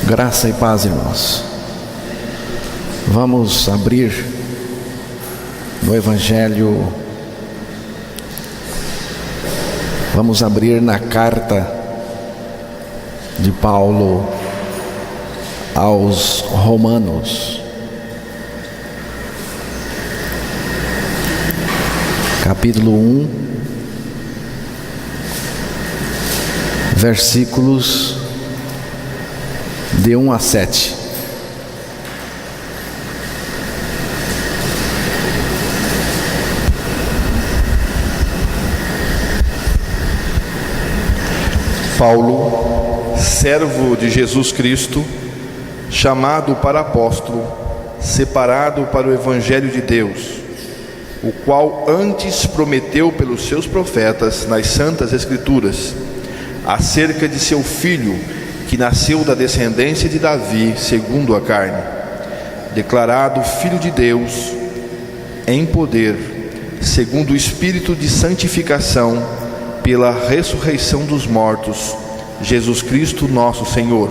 Graça e paz, irmãos. Vamos abrir no Evangelho, vamos abrir na carta de Paulo aos Romanos, capítulo 1, versículos de 1 a 7. Paulo, servo de Jesus Cristo, chamado para apóstolo, separado para o Evangelho de Deus, o qual antes prometeu pelos seus profetas nas Santas Escrituras, acerca de seu Filho, que nasceu da descendência de Davi, segundo a carne, declarado Filho de Deus, em poder, segundo o Espírito de santificação, pela ressurreição dos mortos, Jesus Cristo nosso Senhor,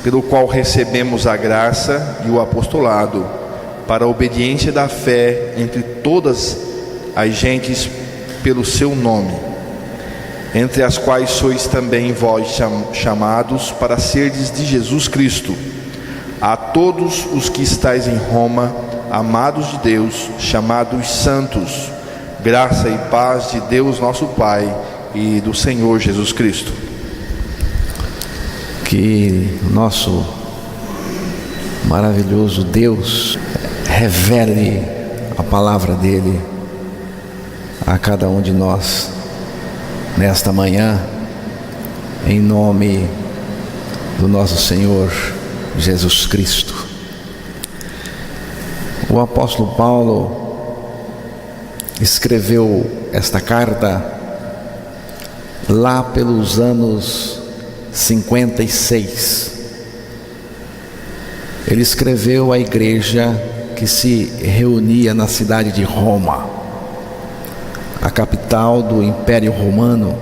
pelo qual recebemos a graça e o apostolado, para a obediência da fé entre todas as gentes pelo seu nome, entre as quais sois também vós chamados para serdes de Jesus Cristo. A todos os que estáis em Roma, amados de Deus, chamados santos, graça e paz de Deus nosso Pai e do Senhor Jesus Cristo. Que nosso maravilhoso Deus revele a palavra dele a cada um de nós nesta manhã, em nome do nosso Senhor Jesus Cristo. O apóstolo Paulo escreveu esta carta lá pelos anos 56. Ele escreveu à igreja que se reunia na cidade de Roma, a capital do Império Romano.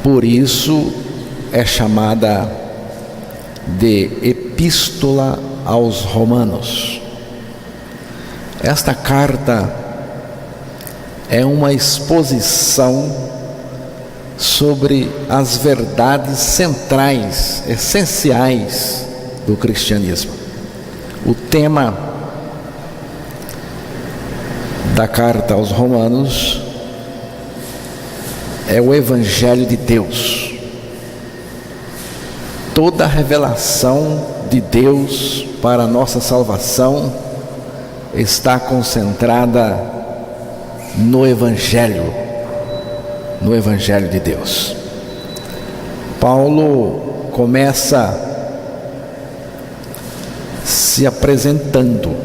Por isso é chamada de Epístola aos Romanos. Esta carta é uma exposição sobre as verdades centrais, essenciais do cristianismo. O tema da carta aos Romanos é o Evangelho de Deus. Toda a revelação de Deus para a nossa salvação está concentrada no Evangelho de Deus. Paulo começa se apresentando.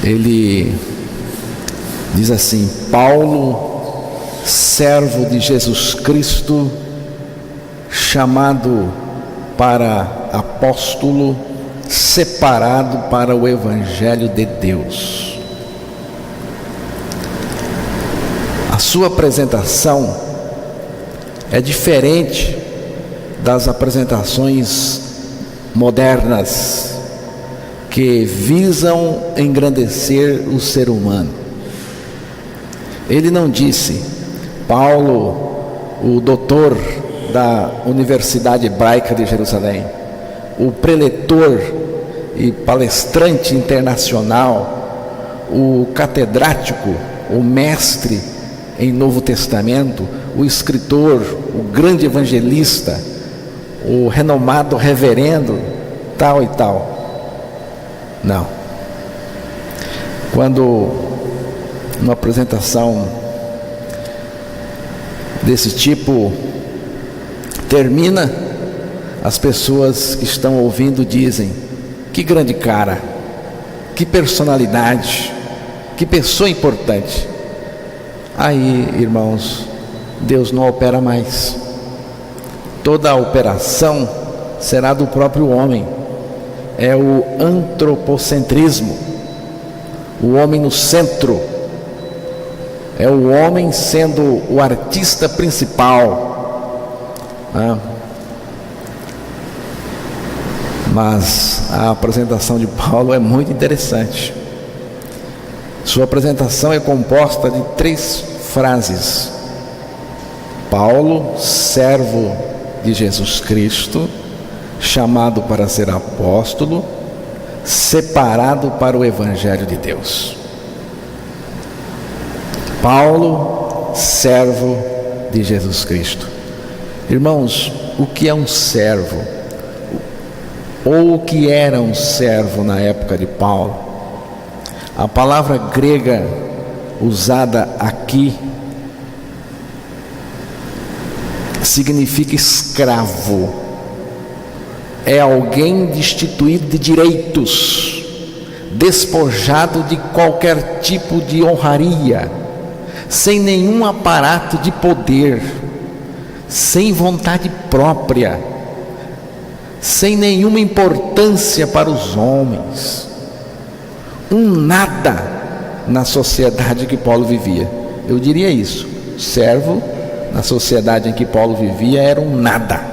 Ele diz assim: Paulo, servo de Jesus Cristo, chamado para apóstolo, separado para o Evangelho de Deus. A sua apresentação é diferente das apresentações modernas que visam engrandecer o ser humano. Ele não disse: Paulo, o doutor da Universidade Hebraica de Jerusalém, o preletor e palestrante internacional, o catedrático, o mestre em Novo Testamento, o escritor, o grande evangelista, o renomado reverendo, tal e tal. Não. Quando uma apresentação desse tipo termina, as pessoas que estão ouvindo dizem: que grande cara, que personalidade, que pessoa importante. Aí, irmãos, Deus não opera mais. Toda a operação será do próprio homem. É o antropocentrismo, o homem no centro. É o homem sendo o artista principal, né? Mas a apresentação de Paulo é muito interessante. Sua apresentação é composta de 3 frases: Paulo, servo de Jesus Cristo, chamado para ser apóstolo, separado para o Evangelho de Deus. Paulo, servo de Jesus Cristo. Irmãos, o que é um servo? Ou o que era um servo na época de Paulo? A palavra grega usada aqui significa escravo. É alguém destituído de direitos, despojado de qualquer tipo de honraria, sem nenhum aparato de poder, sem vontade própria, sem nenhuma importância para os homens, um nada na sociedade que Paulo vivia. Eu diria isso: servo na sociedade em que Paulo vivia era um nada.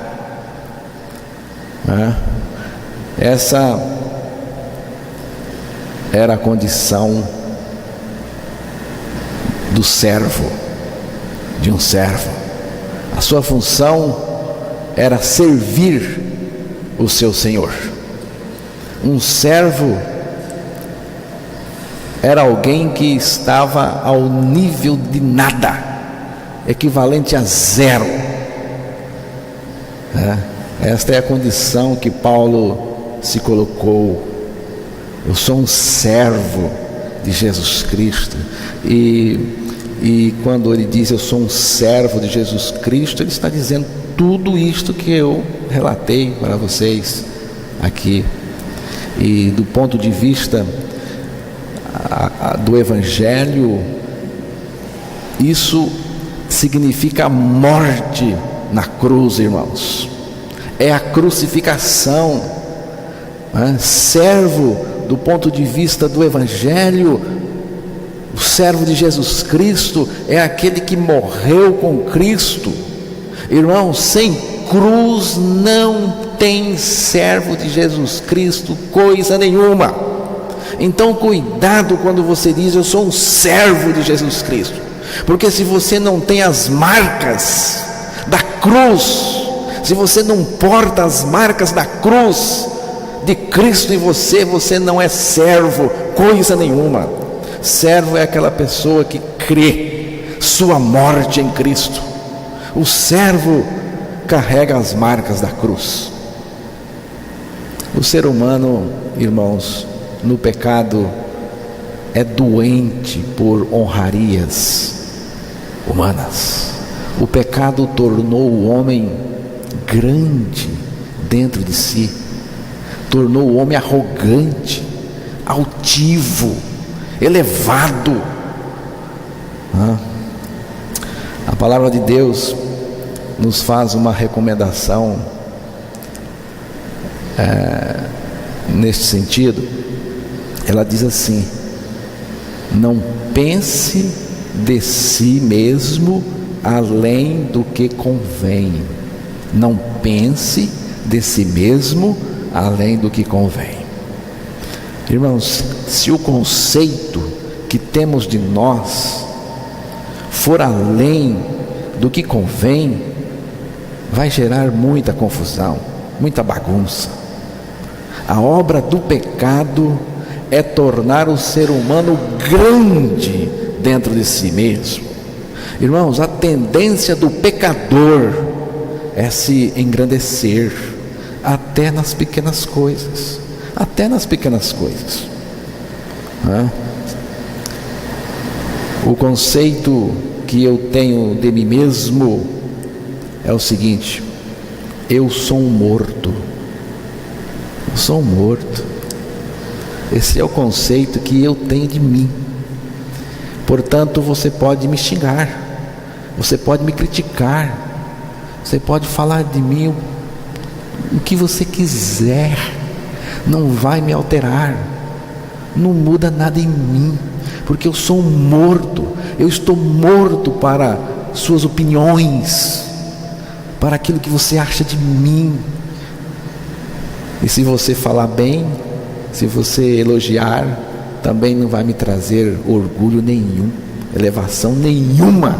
Essa era a condição do servo, de um servo. A sua função era servir o seu senhor. Um servo era alguém que estava ao nível de nada, equivalente a zero. Esta é a condição que Paulo se colocou. Eu sou um servo de Jesus Cristo. E quando ele diz eu sou um servo de Jesus Cristo, ele está dizendo tudo isto que eu relatei para vocês aqui. E do ponto de vista do Evangelho, isso significa a morte na cruz, irmãos. É a crucificação. Servo, do ponto de vista do Evangelho, o servo de Jesus Cristo é aquele que morreu com Cristo. Irmãos, sem cruz não tem servo de Jesus Cristo coisa nenhuma. Então cuidado quando você diz eu sou um servo de Jesus Cristo, porque se você não tem as marcas da cruz, se você não porta as marcas da cruz de Cristo em você, você não é servo coisa nenhuma. Servo é aquela pessoa que crê sua morte em Cristo. O servo carrega as marcas da cruz. O ser humano, irmãos, no pecado é doente por honrarias humanas. O pecado tornou o homem grande dentro de si, tornou o homem arrogante, altivo, elevado. A palavra de Deus nos faz uma recomendação neste sentido. Ela diz assim: não pense de si mesmo além do que convém. Não pense de si mesmo além do que convém. Irmãos, se o conceito que temos de nós for além do que convém, vai gerar muita confusão, muita bagunça. A obra do pecado é tornar o ser humano grande dentro de si mesmo. Irmãos, a tendência do pecador é se engrandecer até nas pequenas coisas. Até nas pequenas coisas. O conceito que eu tenho de mim mesmo é o seguinte: eu sou um morto. Eu sou um morto. Esse é o conceito que eu tenho de mim. Portanto, você pode me xingar, você pode me criticar, você pode falar de mim o que você quiser, não vai me alterar, não muda nada em mim, porque eu sou um morto. Eu estou morto para suas opiniões, para aquilo que você acha de mim. E se você falar bem, se você elogiar, também não vai me trazer orgulho nenhum, elevação nenhuma,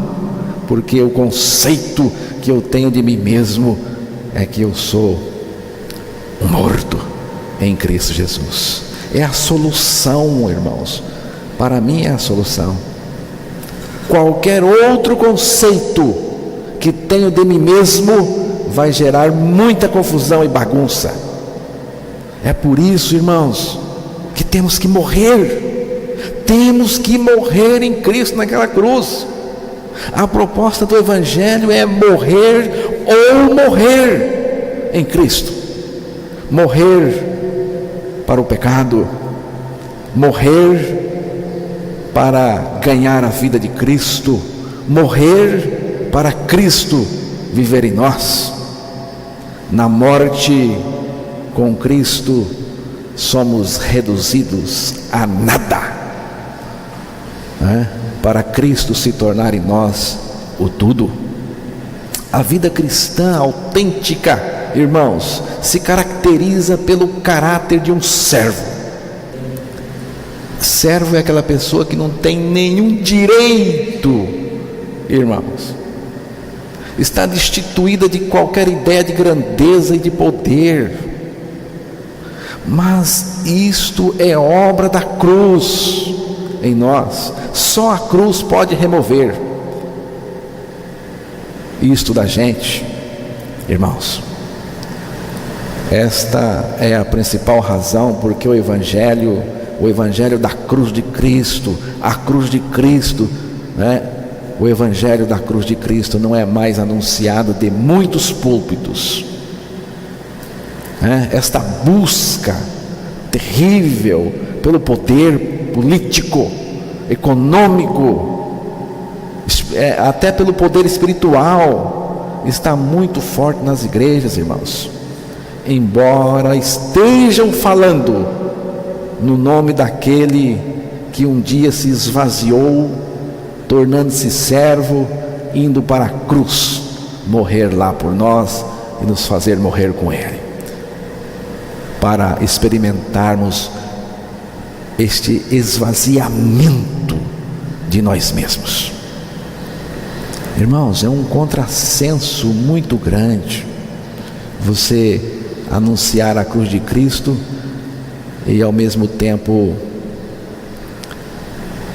porque o conceito que eu tenho de mim mesmo é que eu sou morto em Cristo Jesus. É a solução, irmãos. Para mim é a solução. Qualquer outro conceito que tenho de mim mesmo vai gerar muita confusão e bagunça. É por isso, irmãos, que temos que morrer. Temos que morrer em Cristo naquela cruz. A proposta do Evangelho é morrer ou morrer em Cristo. Morrer para o pecado, morrer para ganhar a vida de Cristo, morrer para Cristo viver em nós. Na morte com Cristo somos reduzidos a nada, para Cristo se tornar em nós o tudo. A vida cristã autêntica, irmãos, se caracteriza pelo caráter de um servo. Servo é aquela pessoa que não tem nenhum direito, irmãos, está destituída de qualquer ideia de grandeza e de poder. Mas isto é obra da cruz em nós. Só a cruz pode remover isto da gente, irmãos. Esta é a principal razão porque o Evangelho da cruz de Cristo, a cruz de Cristo, o Evangelho da cruz de Cristo não é mais anunciado de muitos púlpitos. Esta busca terrível pelo poder político, econômico, até pelo poder espiritual, está muito forte nas igrejas, irmãos. Embora estejam falando no nome daquele que um dia se esvaziou, tornando-se servo, indo para a cruz, morrer lá por nós e nos fazer morrer com Ele, para experimentarmos este esvaziamento de nós mesmos. Irmãos, é um contrassenso muito grande você anunciar a cruz de Cristo e ao mesmo tempo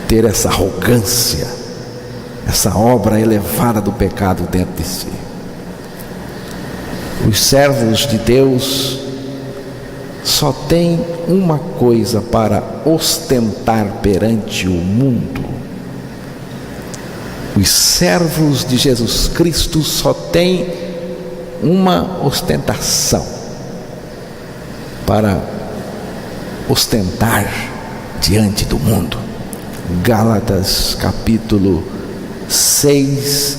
ter essa arrogância, essa obra elevada do pecado dentro de si. Os servos de Deus só têm uma coisa para ostentar perante o mundo. Os servos de Jesus Cristo só têm uma ostentação para ostentar diante do mundo. Gálatas capítulo 6,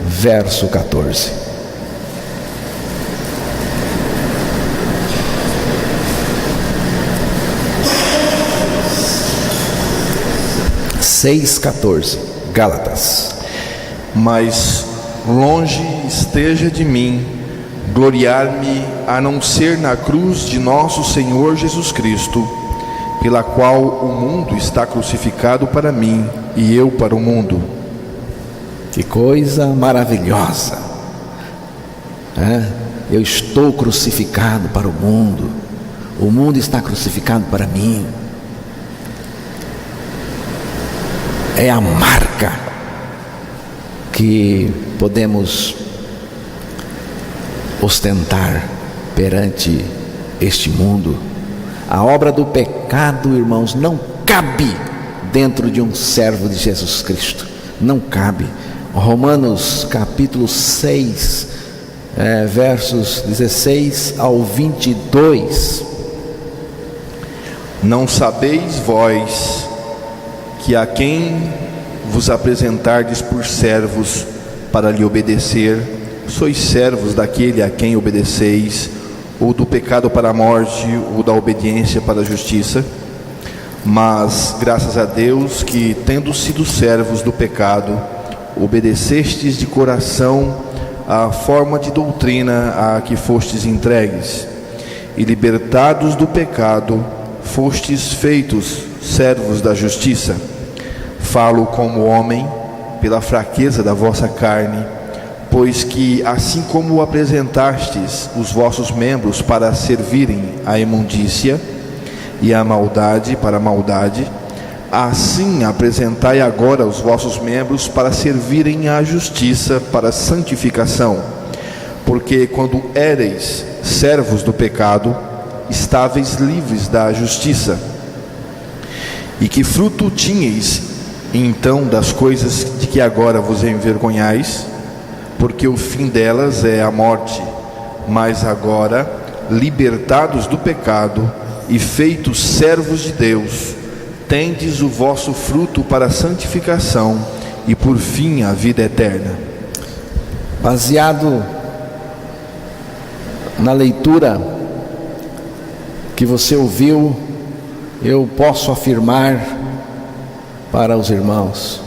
verso 14. Gálatas. Mas longe esteja de mim gloriar-me a não ser na cruz de nosso Senhor Jesus Cristo, pela qual o mundo está crucificado para mim e eu para o mundo. Que coisa maravilhosa, eu estou crucificado para o mundo está crucificado para mim. É a marca que podemos ostentar perante este mundo. A obra do pecado, irmãos, não cabe dentro de um servo de Jesus Cristo. Não cabe. Romanos capítulo 6, versos 16 ao 22. Não sabeis vós que a quem vos apresentardes por servos para lhe obedecer, sois servos daquele a quem obedeceis, ou do pecado para a morte, ou da obediência para a justiça? Mas graças a Deus que, tendo sido servos do pecado, obedecestes de coração à forma de doutrina a que fostes entregues, e libertados do pecado, fostes feitos servos da justiça. Falo como homem, pela fraqueza da vossa carne, pois que, assim como apresentastes os vossos membros para servirem à imundícia e à maldade para a maldade, assim apresentai agora os vossos membros para servirem à justiça para a santificação. Porque quando éreis servos do pecado, estáveis livres da justiça. E que fruto tinhais então das coisas de que agora vos envergonhais? Porque o fim delas é a morte. Mas agora, libertados do pecado e feitos servos de Deus, tendes o vosso fruto para a santificação e por fim a vida eterna. Baseado na leitura que você ouviu, eu posso afirmar para os irmãos: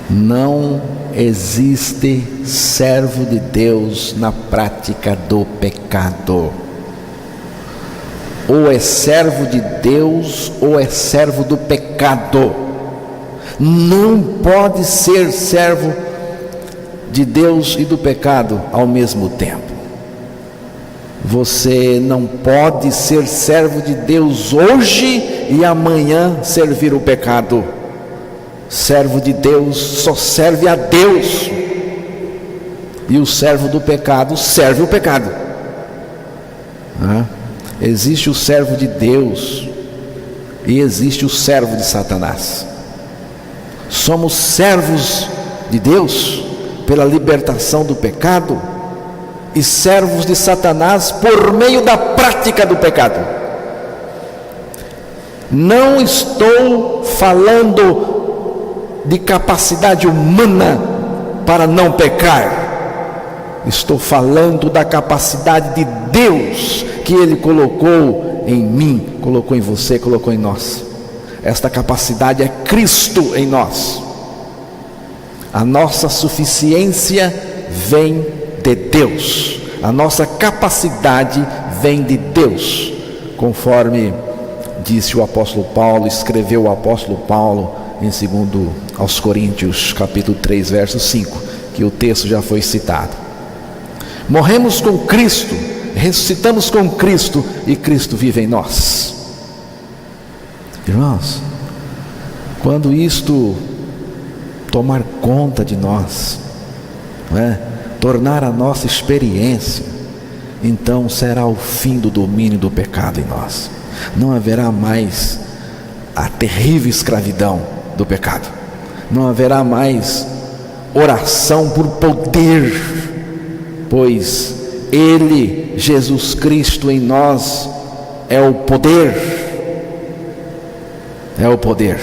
não existe servo de Deus na prática do pecado. Ou é servo de Deus ou é servo do pecado. Não pode ser servo de Deus e do pecado ao mesmo tempo. Você não pode ser servo de Deus hoje e amanhã servir o pecado. Servo de Deus só serve a Deus, e o servo do pecado serve o pecado. Existe o servo de Deus e existe o servo de Satanás. Somos servos de Deus pela libertação do pecado e servos de Satanás por meio da prática do pecado. Não estou falando de capacidade humana para não pecar. Estou falando da capacidade de Deus que Ele colocou em mim, colocou em você, colocou em nós. Esta capacidade é Cristo em nós. A nossa suficiência vem de Deus. A nossa capacidade vem de Deus, conforme disse o apóstolo Paulo, escreveu o apóstolo Paulo em 2 aos Coríntios, capítulo 3, verso 5, que o texto já foi citado. Morremos com Cristo, ressuscitamos com Cristo e Cristo vive em nós. Irmãos, quando isto tomar conta de nós, tornar a nossa experiência, então será o fim do domínio do pecado em nós. Não haverá mais a terrível escravidão do pecado. Não haverá mais oração por poder, pois Ele, Jesus Cristo em nós, é o poder. É o poder.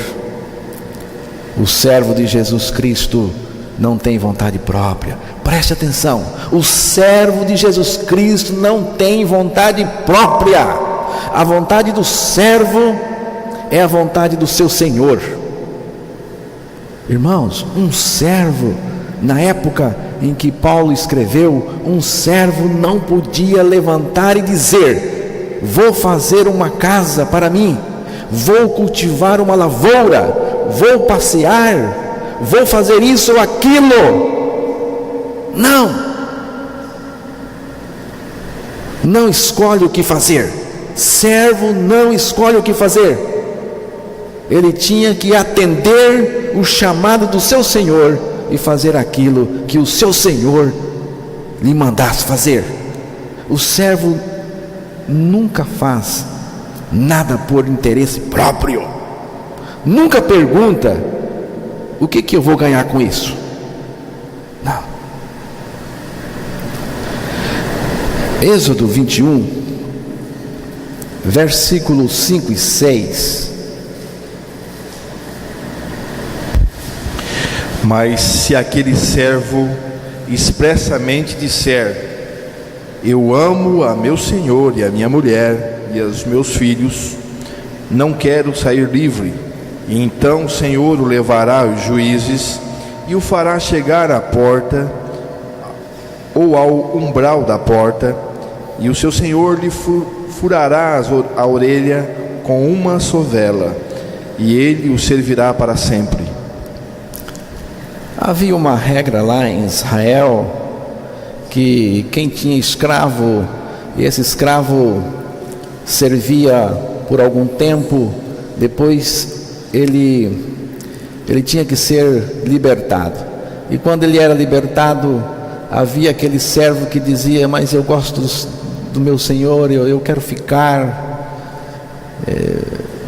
O servo de Jesus Cristo não tem vontade própria. Preste atenção, o servo de Jesus Cristo não tem vontade própria. A vontade do servo é a vontade do seu Senhor. Irmãos, um servo, na época em que Paulo escreveu, um servo não podia levantar e dizer: vou fazer uma casa para mim, vou cultivar uma lavoura, vou passear, vou fazer isso ou aquilo. Não escolhe o que fazer. Servo não escolhe o que fazer. Ele tinha que atender o chamado do seu Senhor e fazer aquilo que o seu Senhor lhe mandasse fazer. O servo nunca faz nada por interesse próprio. Nunca pergunta: o que eu vou ganhar com isso? Não. Êxodo 21, versículos 5 e 6. Mas se aquele servo expressamente disser: eu amo a meu senhor e a minha mulher e aos meus filhos, não quero sair livre, e então o Senhor o levará aos juízes e o fará chegar à porta ou ao umbral da porta, e o seu senhor lhe furará a orelha com uma sovela, e ele o servirá para sempre. Havia uma regra lá em Israel, que quem tinha escravo, e esse escravo servia por algum tempo, depois ele tinha que ser libertado. E quando ele era libertado, havia aquele servo que dizia: mas eu gosto do meu senhor, eu quero ficar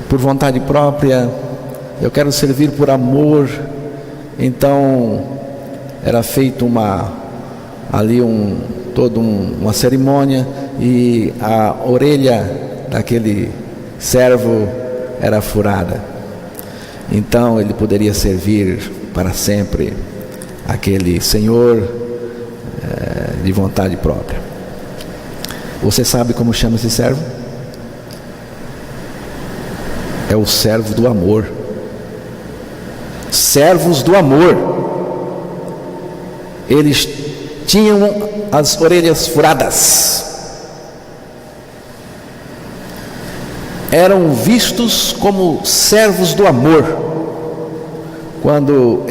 por vontade própria, eu quero servir por amor. Então era feito toda uma cerimônia, e a orelha daquele servo era furada. Então ele poderia servir para sempre aquele senhor de vontade própria. Você sabe como chama esse servo? É o servo do amor. Servos do amor. Eles tinham as orelhas furadas, eram vistos como servos do amor. Quando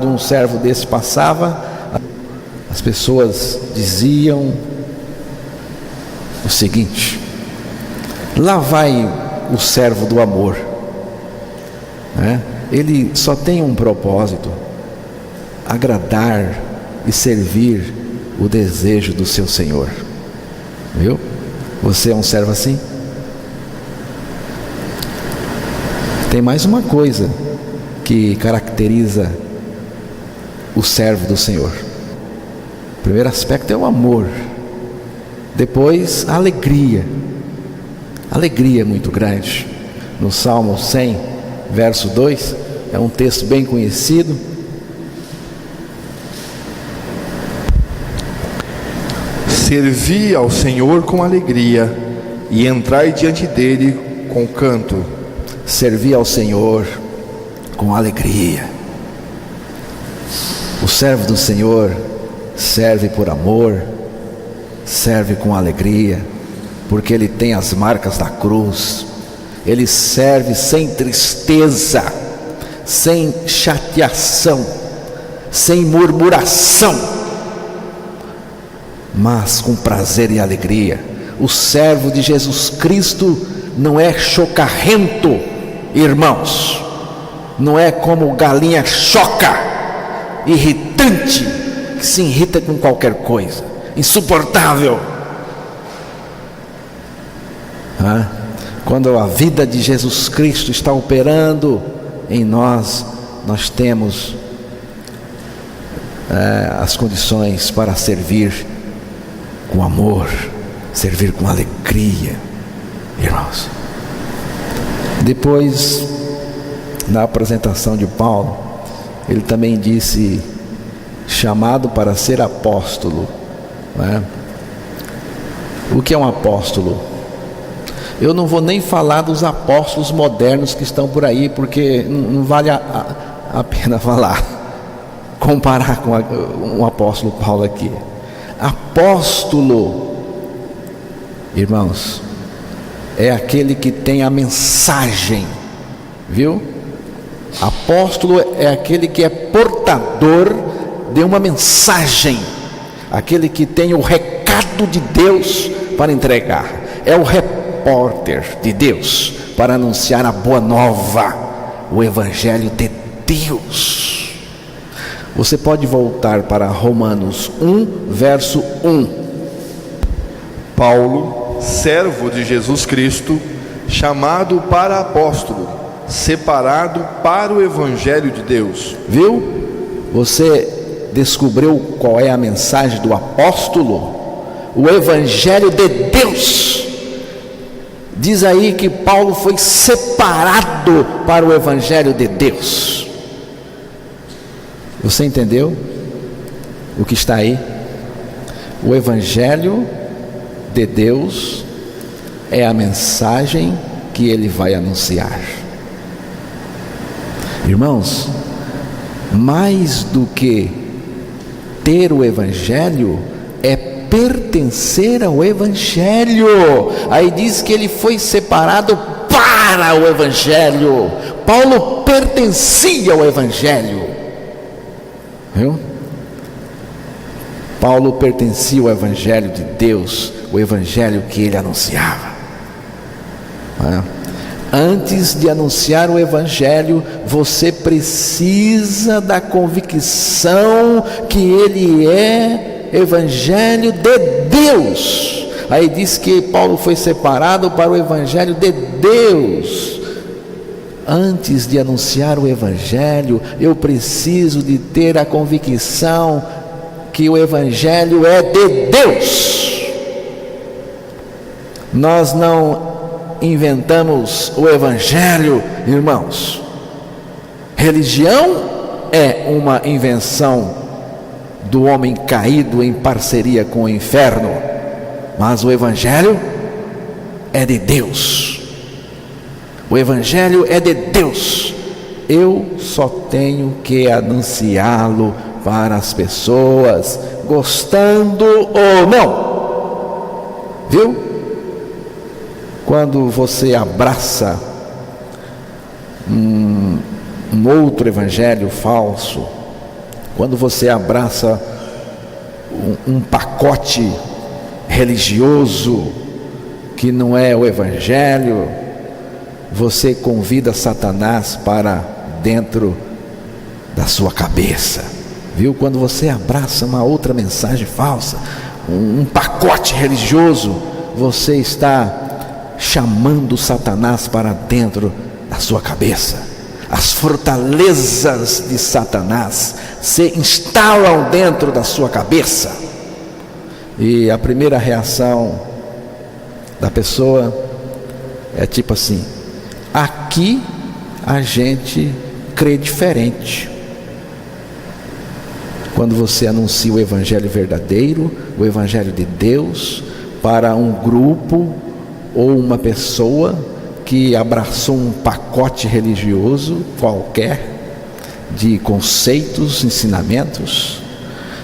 um servo desse passava, as pessoas diziam o seguinte: lá vai o servo do amor, ele só tem um propósito: agradar e servir o desejo do seu Senhor. Viu? Você é um servo assim? Tem mais uma coisa que caracteriza o servo do Senhor. O primeiro aspecto é o amor, depois a alegria. Alegria muito grande. No Salmo 100, verso 2, é um texto bem conhecido. Servi ao Senhor com alegria, e entrai diante dele com canto. Servi ao Senhor com alegria. O servo do Senhor serve por amor, serve com alegria, porque ele tem as marcas da cruz. Ele serve sem tristeza, sem chateação, sem murmuração, mas com prazer e alegria. O servo de Jesus Cristo não é chocarrento, irmãos. Não é como galinha choca, irritante, que se irrita com qualquer coisa, insuportável. Quando a vida de Jesus Cristo está operando em nós, nós temos as condições para servir com amor, servir com alegria, irmãos. Depois, na apresentação de Paulo, ele também disse: chamado para ser apóstolo. O que é um apóstolo? Eu não vou nem falar dos apóstolos modernos que estão por aí, porque não vale a pena falar, comparar com um apóstolo Paulo aqui. Apóstolo, irmãos, é aquele que tem a mensagem, viu? Apóstolo é aquele que é portador de uma mensagem, aquele que tem o recado de Deus para entregar, é o repórter de Deus para anunciar a boa nova, o evangelho de Deus. Você pode voltar para Romanos 1, verso 1. Paulo, servo de Jesus Cristo, chamado para apóstolo, separado para o evangelho de Deus. Viu? Você descobriu qual é a mensagem do apóstolo? O evangelho de Deus. Diz aí que Paulo foi separado para o evangelho de Deus. Você entendeu o que está aí? O evangelho de Deus é a mensagem que ele vai anunciar. Irmãos, mais do que ter o evangelho, é pertencer pertencer ao Evangelho. Aí diz que ele foi separado para o Evangelho. Paulo pertencia ao Evangelho, viu? Paulo pertencia ao Evangelho de Deus, o Evangelho que ele anunciava. Antes de anunciar o Evangelho, você precisa da convicção que ele é Evangelho de Deus. Aí diz que Paulo foi separado para o Evangelho de Deus. Antes de anunciar o Evangelho, eu preciso de ter a convicção que o Evangelho é de Deus. Nós não inventamos o Evangelho, irmãos. Religião é uma invenção do homem caído em parceria com o inferno, mas o Evangelho é de Deus. O Evangelho é de Deus. Eu só tenho que anunciá-lo para as pessoas, gostando ou não. Viu? Quando você abraça um outro evangelho falso, quando você abraça um pacote religioso que não é o evangelho, você convida Satanás para dentro da sua cabeça, viu? Quando você abraça uma outra mensagem falsa, um pacote religioso, você está chamando Satanás para dentro da sua cabeça. As fortalezas de Satanás se instalam dentro da sua cabeça, e a primeira reação da pessoa é tipo assim: aqui a gente crê diferente. Quando você anuncia o Evangelho verdadeiro, o Evangelho de Deus, para um grupo ou uma pessoa que abraçou um pacote religioso qualquer, de conceitos, ensinamentos,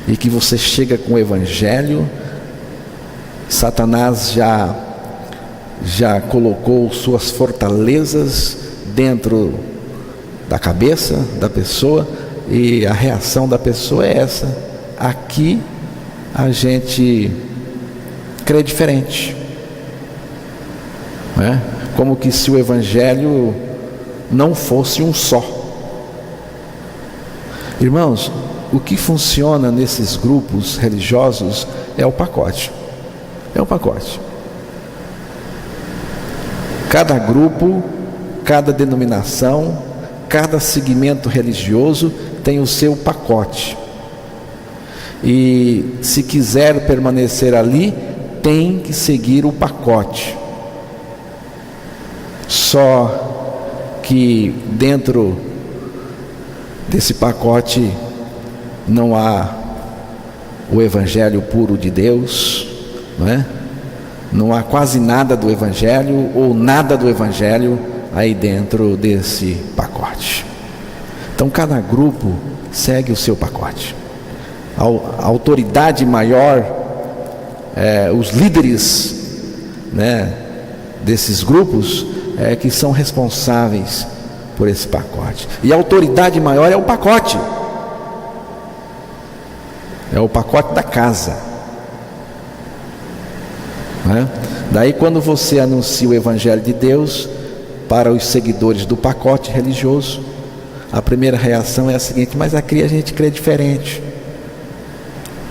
e que você chega com o Evangelho, Satanás já colocou suas fortalezas dentro da cabeça da pessoa, e a reação da pessoa é essa: aqui a gente crê diferente. Como que se o Evangelho não fosse um só. Irmãos, o que funciona nesses grupos religiosos é o pacote. É o pacote. Cada grupo, cada denominação, cada segmento religioso tem o seu pacote. E se quiser permanecer ali, tem que seguir o pacote. Só que dentro desse pacote não há o Evangelho puro de Deus, não é? Não há quase nada do Evangelho, ou nada do Evangelho aí dentro desse pacote. Então cada grupo segue o seu pacote. A autoridade maior, os líderes, né, desses grupos, que são responsáveis por esse pacote. E a autoridade maior é o pacote. É o pacote da casa. Daí quando você anuncia o Evangelho de Deus para os seguidores do pacote religioso, a primeira reação é a seguinte: mas aqui a gente crê diferente.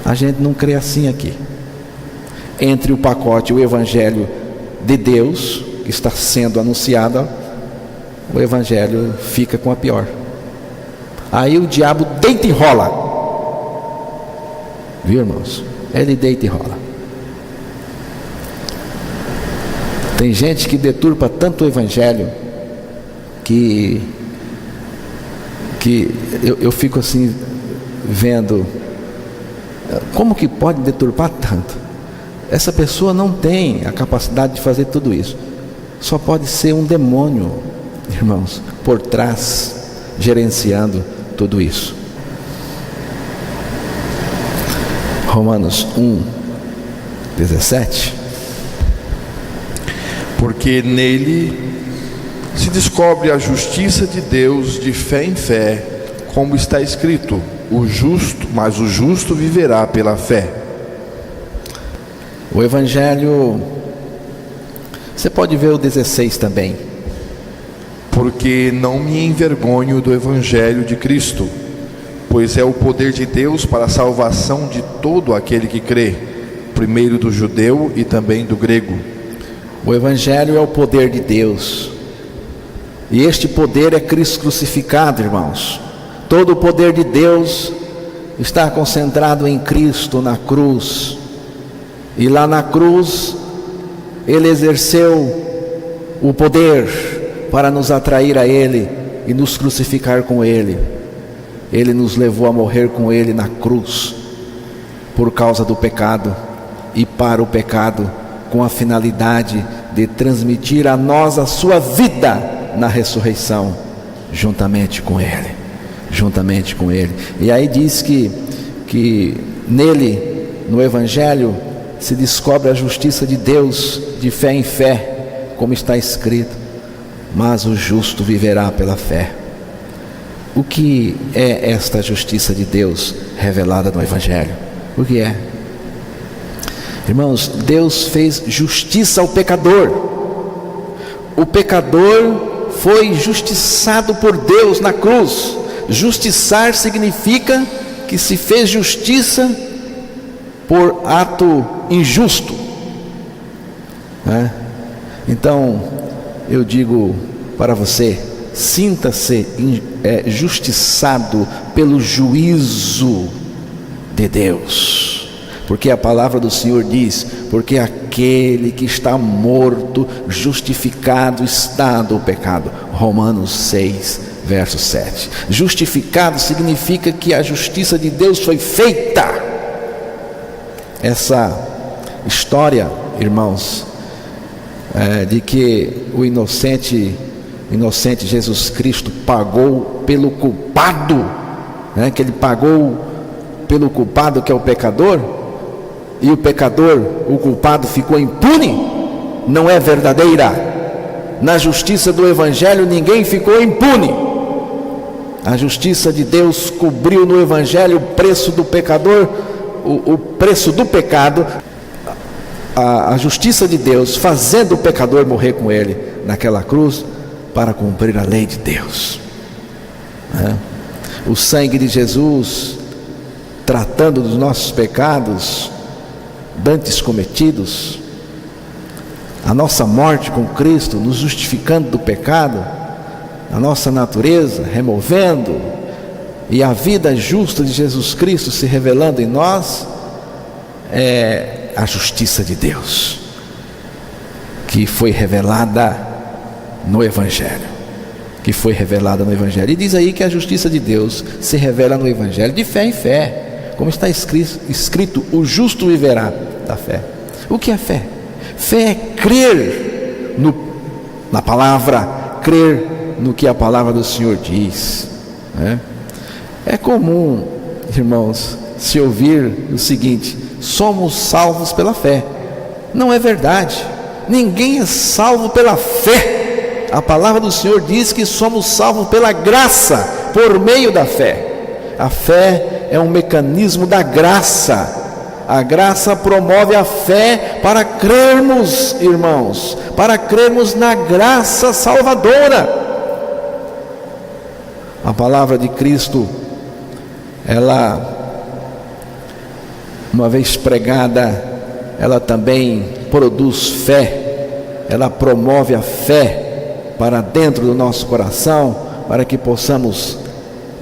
A gente não crê assim aqui. Entre o pacote e o Evangelho de Deus que está sendo anunciado, o Evangelho fica com a pior. Aí o diabo deita e rola. Viu, irmãos? Ele deita e rola. Tem gente que deturpa tanto o Evangelho que eu fico assim vendo, como que pode deturpar tanto? Essa pessoa não tem a capacidade de fazer tudo isso. Só pode ser um demônio, irmãos, por trás, gerenciando tudo isso. Romanos 1, 17. Porque nele se descobre a justiça de Deus de fé em fé, como está escrito: o justo viverá pela fé. O Evangelho, você pode ver o 16 também. Porque não me envergonho do Evangelho de Cristo, pois é o poder de Deus para a salvação de todo aquele que crê, primeiro do judeu e também do grego. O Evangelho é o poder de Deus, e este poder é Cristo crucificado, irmãos. Todo o poder de Deus está concentrado em Cristo na cruz, e lá na cruz Ele exerceu o poder para nos atrair a Ele e nos crucificar com Ele. Ele nos levou a morrer com Ele na cruz, por causa do pecado e para o pecado, com a finalidade de transmitir a nós a sua vida na ressurreição, juntamente com Ele, juntamente com Ele. E aí diz que nele, no Evangelho, se descobre a justiça de Deus de fé em fé, como está escrito: mas o justo viverá pela fé. O que é esta justiça de Deus revelada no Evangelho? O que é? Irmãos, Deus fez justiça ao pecador. O pecador foi justiçado por Deus na cruz. Justiçar significa que se fez justiça por ato injusto, né? Então eu digo para você: sinta-se justiçado pelo juízo de Deus, porque a palavra do Senhor diz: porque aquele que está morto, justificado está do pecado. Romanos 6, verso 7. Justificado significa que a justiça de Deus foi feita. Essa história, irmãos, de que o inocente Jesus Cristo pagou pelo culpado, né? Que Ele pagou pelo culpado, que é o pecador, e o pecador, o culpado, ficou impune, não é verdadeira. Na justiça do Evangelho ninguém ficou impune. A justiça de Deus cobriu no Evangelho o preço do pecador, o preço do pecado. A justiça de Deus fazendo o pecador morrer com Ele naquela cruz, para cumprir a lei de Deus, né? O sangue de Jesus, tratando dos nossos pecados dantes cometidos, a nossa morte com Cristo, nos justificando do pecado, a nossa natureza removendo, e a vida justa de Jesus Cristo se revelando em nós, é a justiça de Deus, que foi revelada no Evangelho, que foi revelada no Evangelho. E diz aí que a justiça de Deus se revela no Evangelho de fé em fé, como está escrito: o justo viverá da fé. O que é fé? Fé é crer na palavra, crer no que a palavra do Senhor diz, né? É comum, irmãos, se ouvir o seguinte: somos salvos pela fé. Não é verdade. Ninguém é salvo pela fé. A palavra do Senhor diz que somos salvos pela graça, por meio da fé. A fé é um mecanismo da graça. A graça promove a fé para crermos, irmãos, para crermos na graça salvadora. A palavra de Cristo, ela, uma vez pregada, ela também produz fé. Ela promove a fé para dentro do nosso coração, para que possamos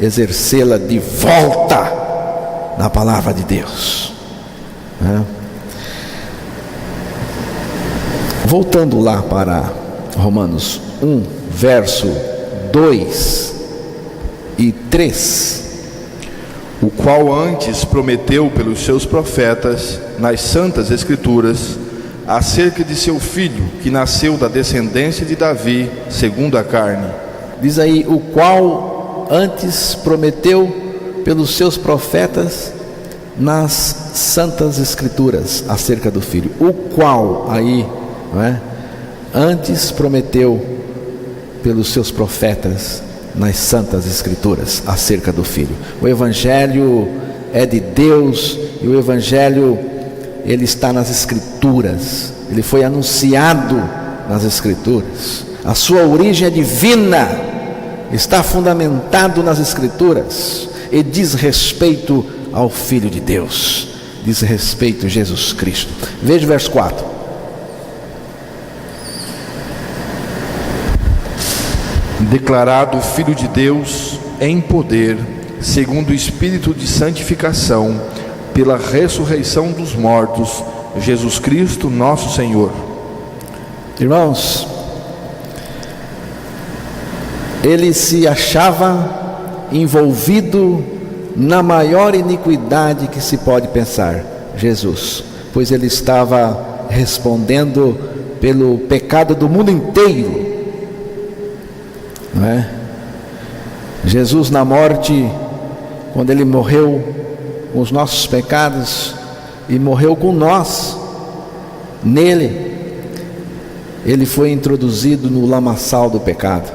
exercê-la de volta na palavra de Deus, né? Voltando lá para Romanos 1, verso 2 e 3. O qual antes prometeu pelos seus profetas, nas santas escrituras, acerca de seu filho, que nasceu da descendência de Davi, segundo a carne. Diz aí: o qual antes prometeu pelos seus profetas, nas Santas Escrituras acerca do Filho, o qual aí, não é, antes prometeu pelos seus profetas nas Santas Escrituras acerca do Filho. O Evangelho é de Deus e o Evangelho, ele está nas Escrituras, ele foi anunciado nas Escrituras. A sua origem é divina, está fundamentado nas Escrituras e diz respeito ao Filho de Deus, diz respeito a Jesus Cristo. Veja o verso 4. Declarado Filho de Deus em poder, segundo o Espírito de santificação, pela ressurreição dos mortos, Jesus Cristo nosso Senhor. Irmãos, ele se achava envolvido na maior iniquidade que se pode pensar, Jesus, pois ele estava respondendo pelo pecado do mundo inteiro, não é? Jesus na morte, quando ele morreu com os nossos pecados e morreu com nós, nele, ele foi introduzido no lamaçal do pecado.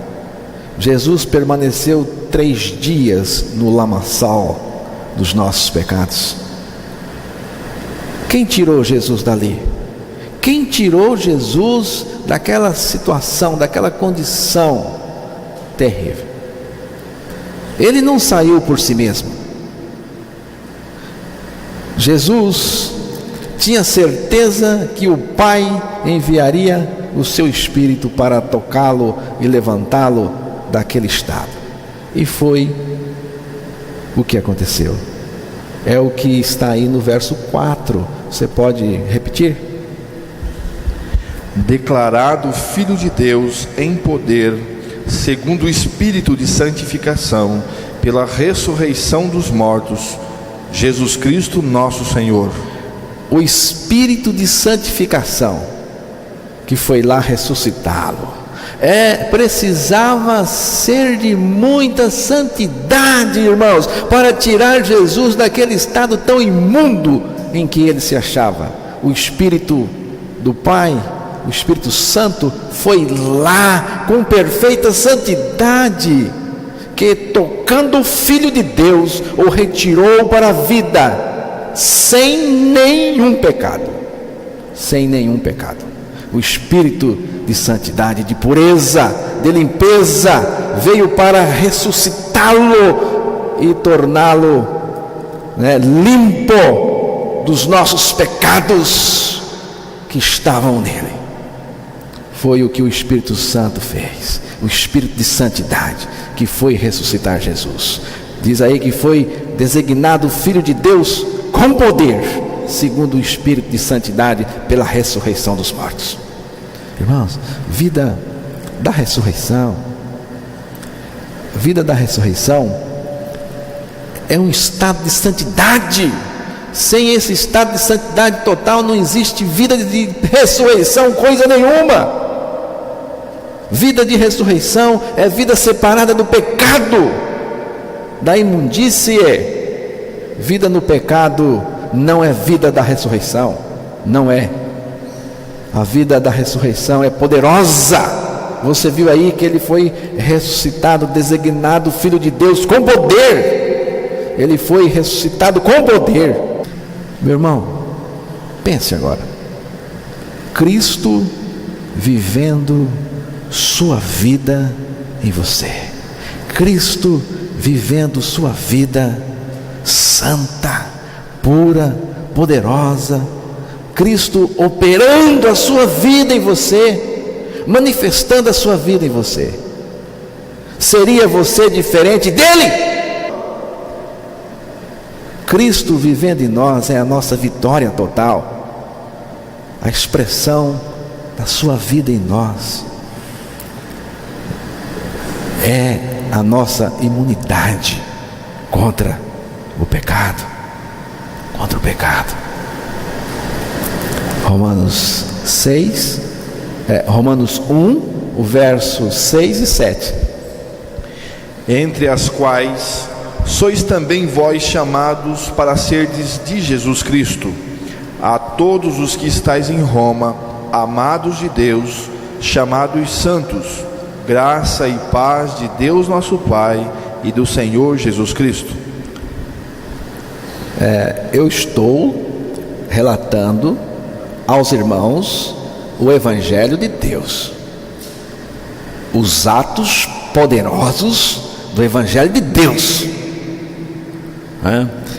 Jesus permaneceu 3 dias no lamaçal dos nossos pecados. Quem tirou Jesus dali? Quem tirou Jesus daquela situação, daquela condição terrível? Ele não saiu por si mesmo. Jesus tinha certeza que o Pai enviaria o seu Espírito para tocá-lo e levantá-lo daquele estado. E foi o que aconteceu. É o que está aí no verso 4. Você pode repetir? Declarado Filho de Deus em poder, segundo o Espírito de santificação, pela ressurreição dos mortos, Jesus Cristo nosso Senhor. O Espírito de santificação que foi lá ressuscitá-lo, precisava ser de muita santidade, irmãos, para tirar Jesus daquele estado tão imundo em que ele se achava. O Espírito do Pai, o Espírito Santo, foi lá com perfeita santidade, que tocando o Filho de Deus, o retirou para a vida, sem nenhum pecado. Sem nenhum pecado. O Espírito de santidade, de pureza, de limpeza, veio para ressuscitá-lo e torná-lo limpo dos nossos pecados que estavam nele. Foi o que o Espírito Santo fez, o Espírito de santidade que foi ressuscitar Jesus. Diz aí que foi designado Filho de Deus com poder, segundo o Espírito de santidade, pela ressurreição dos mortos. Irmãos, vida da ressurreição é um estado de santidade. Sem esse estado de santidade total não existe vida de ressurreição, coisa nenhuma. Vida de ressurreição é vida separada do pecado, da imundície. Vida no pecado não é vida da ressurreição, não é. A vida da ressurreição é poderosa. Você viu aí que ele foi ressuscitado, designado Filho de Deus com poder. Ele foi ressuscitado com poder. Meu irmão, pense agora. Cristo vivendo sua vida em você. Cristo vivendo sua vida santa, pura, poderosa. Cristo operando a sua vida em você, manifestando a sua vida em você. Seria você diferente dele? Cristo vivendo em nós é a nossa vitória total, a expressão da sua vida em nós, é a nossa imunidade contra o pecado, contra o pecado. Romanos 1, o verso 6 e 7. Entre as quais sois também vós chamados para serdes de Jesus Cristo. A todos os que estáis em Roma, amados de Deus, chamados santos, graça e paz de Deus nosso Pai e do Senhor Jesus Cristo. Eu estou relatando aos irmãos o Evangelho de Deus, os atos poderosos do Evangelho de Deus.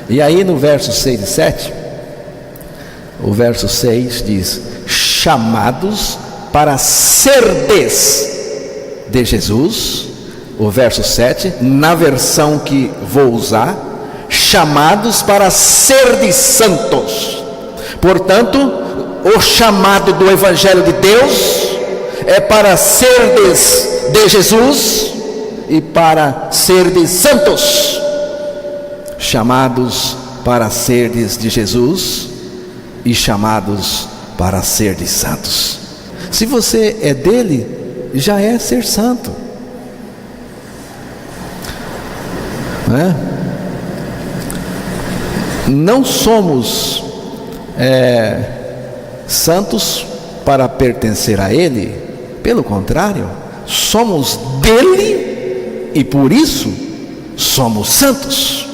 E aí no verso 6 e 7, o verso 6 diz: chamados para serdes de Jesus. O verso 7, na versão que vou usar, chamados para serdes santos. Portanto, o chamado do Evangelho de Deus é para serdes de Jesus e para serdes santos. Chamados para serdes de Jesus e chamados para serdes santos. Se você é dele, já é ser santo, não somos santos para pertencer a ele, pelo contrário, somos dele e por isso somos santos.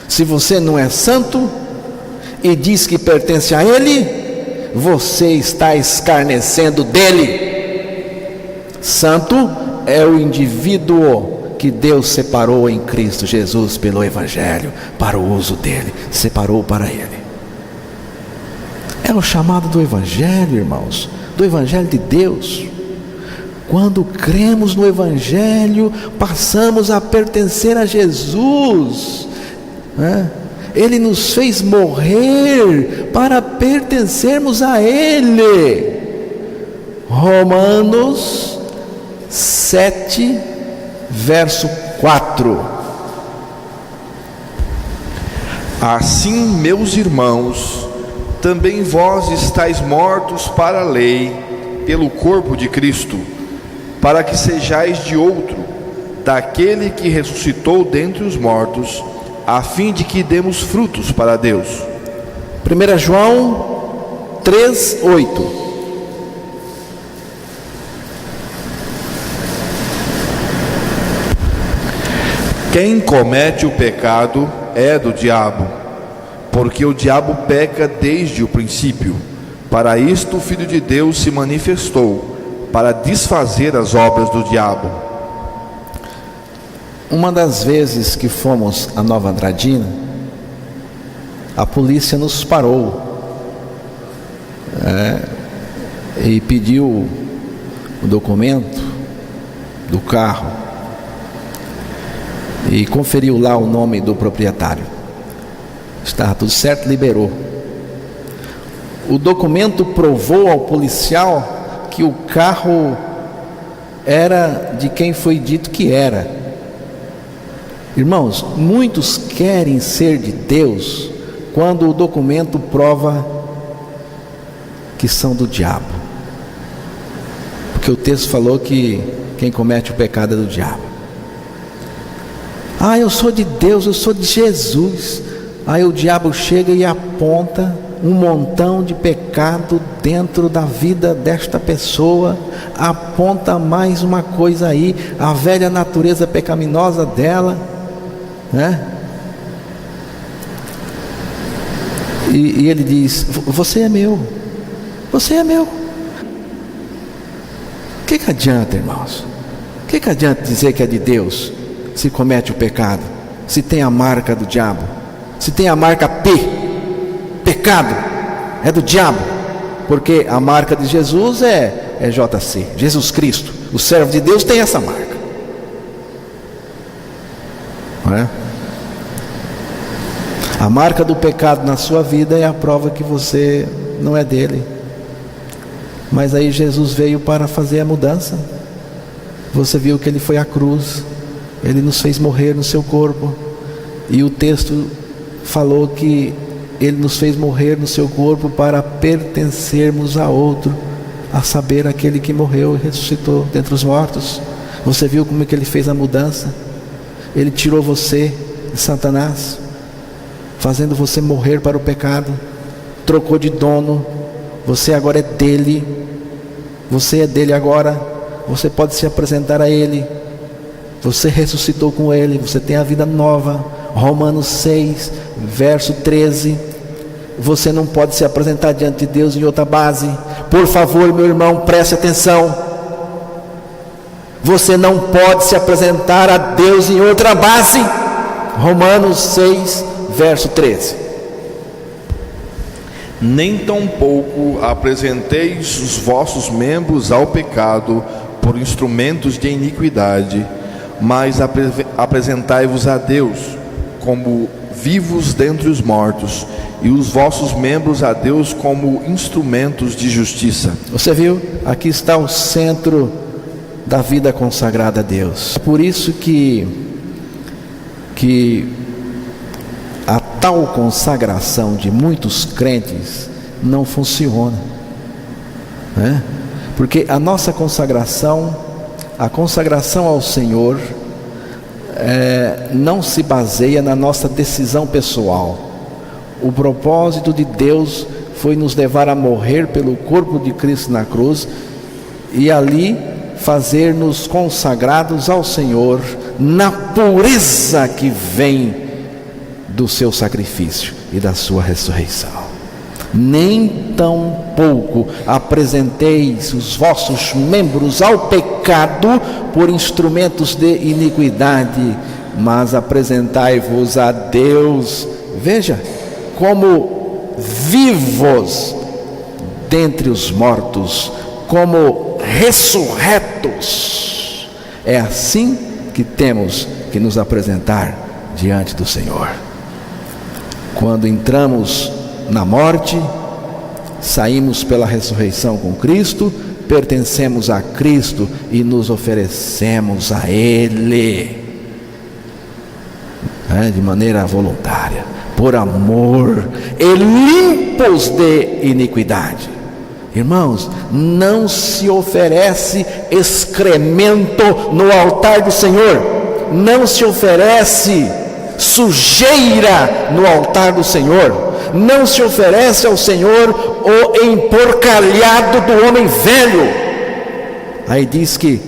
Se você não é santo e diz que pertence a ele, você está escarnecendo dele. Santo é o indivíduo que Deus separou em Cristo Jesus pelo Evangelho, para o uso dele, separou para ele. É o chamado do Evangelho, irmãos, do Evangelho de Deus. Quando cremos no Evangelho, passamos a pertencer a Jesus, Ele nos fez morrer para pertencermos a Ele. Romanos 7, verso 4. Assim, meus irmãos, também vós estáis mortos para a lei, pelo corpo de Cristo, para que sejais de outro, daquele que ressuscitou dentre os mortos, a fim de que demos frutos para Deus. 1 João 3, 8. Quem comete o pecado é do diabo, porque o diabo peca desde o princípio. Para isto o Filho de Deus se manifestou, para desfazer as obras do diabo. Uma das vezes que fomos a Nova Andradina, a polícia nos parou e pediu o documento do carro e conferiu lá o nome do proprietário. Estava tudo certo, liberou. O documento provou ao policial que o carro era de quem foi dito que era. Irmãos, muitos querem ser de Deus quando o documento prova que são do diabo, porque o texto falou que quem comete o pecado é do diabo. Eu sou de Deus, eu sou de Jesus. Aí o diabo chega e aponta um montão de pecado dentro da vida desta pessoa, aponta mais uma coisa aí, a velha natureza pecaminosa dela, e ele diz: você é meu, você é meu. O que adianta, irmãos? O que adianta dizer que é de Deus, se comete o pecado, se tem a marca do diabo, se tem a marca P? Pecado é do diabo, porque a marca de Jesus é JC, Jesus Cristo, o servo de Deus, tem essa marca, não é? A marca do pecado na sua vida é a prova que você não é dele. Mas aí Jesus veio para fazer a mudança. Você viu que ele foi à cruz, ele nos fez morrer no seu corpo, e o texto falou que ele nos fez morrer no seu corpo para pertencermos a outro, a saber, aquele que morreu e ressuscitou dentre os mortos. Você viu como é que ele fez a mudança? Ele tirou você de Satanás, fazendo você morrer para o pecado, trocou de dono, você agora é dele, você é dele agora, você pode se apresentar a ele, você ressuscitou com ele, você tem a vida nova. Romanos 6, verso 13. Você não pode se apresentar diante de Deus em outra base. Por favor, meu irmão, preste atenção. Você não pode se apresentar a Deus em outra base. Romanos 6, verso 13. Nem tampouco apresenteis os vossos membros ao pecado por instrumentos de iniquidade, mas apresentai-vos a Deus como vivos dentre os mortos, e os vossos membros a Deus como instrumentos de justiça. Você viu? Aqui está o centro da vida consagrada a Deus. É por isso que a tal consagração de muitos crentes não funciona, né? Porque a nossa consagração, a consagração ao Senhor, não se baseia na nossa decisão pessoal. O propósito de Deus foi nos levar a morrer pelo corpo de Cristo na cruz e ali fazer-nos consagrados ao Senhor na pureza que vem do seu sacrifício e da sua ressurreição. Nem tão pouco apresenteis os vossos membros ao pecado por instrumentos de iniquidade, mas apresentai-vos a Deus, veja, como vivos dentre os mortos, como ressurretos. É assim que temos que nos apresentar diante do Senhor. Quando entramos na morte, saímos pela ressurreição com Cristo, pertencemos a Cristo e nos oferecemos a Ele, de maneira voluntária, por amor, e limpos de iniquidade. Irmãos, não se oferece excremento no altar do Senhor, não se oferece sujeira no altar do Senhor, não se oferece ao Senhor o emporcalhado do homem velho. Aí diz que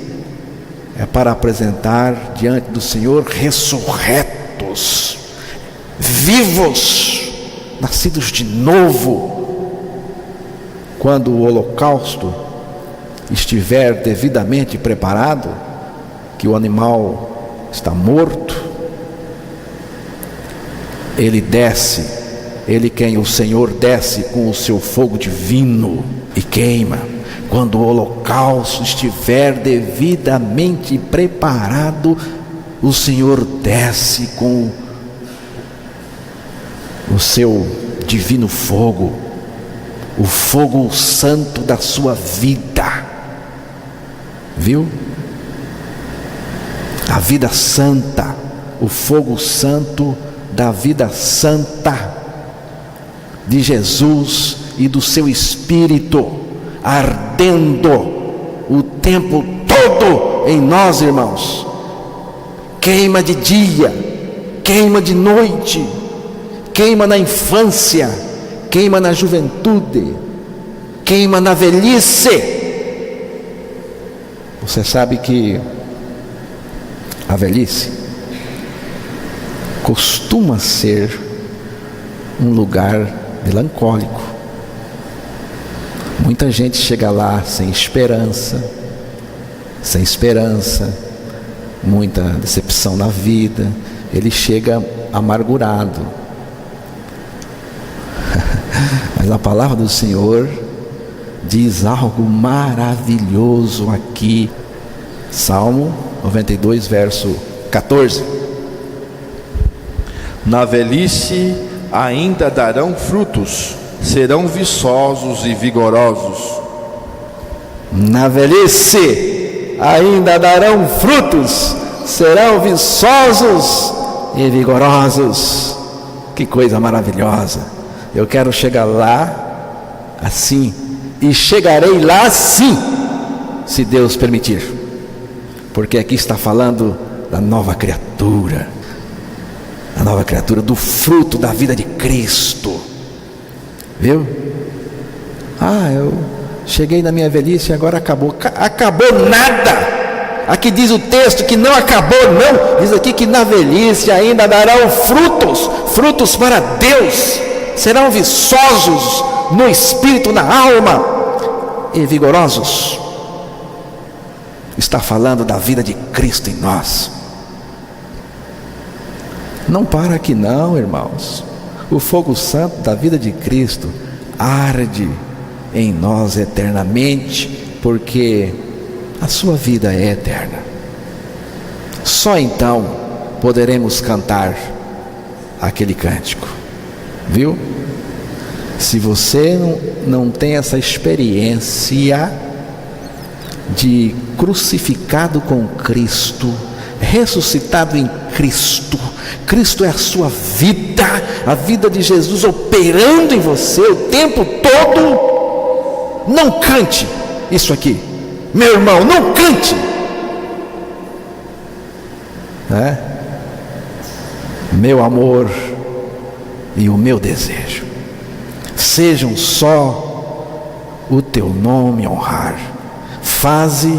é para apresentar diante do Senhor ressurretos, vivos, nascidos de novo. Quando o holocausto estiver devidamente preparado, que o animal está morto, ele desce, o Senhor desce com o seu fogo divino e queima. Quando o holocausto estiver devidamente preparado, o Senhor desce com o seu divino fogo, o fogo santo da sua vida, viu? A vida santa, o fogo santo da vida santa de Jesus e do seu Espírito, ardendo o tempo todo em nós, irmãos. Queima de dia, queima de noite, queima na infância, queima na juventude, queima na velhice. Você sabe que a velhice costuma ser um lugar melancólico. Muita gente chega lá sem esperança, muita decepção na vida. Ele chega amargurado. Mas a palavra do Senhor diz algo maravilhoso aqui. Salmo 92, verso 14. Na velhice ainda darão frutos, serão viçosos e vigorosos. Na velhice ainda darão frutos, serão viçosos e vigorosos. Que coisa maravilhosa! Eu quero chegar lá assim, e chegarei lá sim, se Deus permitir, porque aqui está falando da nova criatura. A nova criatura do fruto da vida de Cristo. Viu? Eu cheguei na minha velhice e agora acabou. Acabou nada! Aqui diz o texto que não acabou, não. Diz aqui que na velhice ainda darão frutos para Deus. Serão viçosos no espírito, na alma e vigorosos. Está falando da vida de Cristo em nós. Não para aqui não, irmãos. O fogo santo da vida de Cristo arde em nós eternamente, porque a sua vida é eterna. Só então poderemos cantar aquele cântico. Viu? Se você não tem essa experiência de crucificado com Cristo, ressuscitado em Cristo, Cristo é a sua vida, a vida de Jesus operando em você o tempo todo, não cante isso aqui, meu irmão, não cante, meu amor e o meu desejo sejam só o teu nome honrar. Faze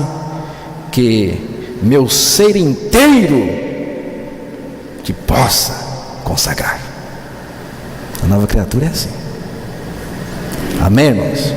que meu ser inteiro te possa consagrar. A nova criatura é assim. Amém, irmãos?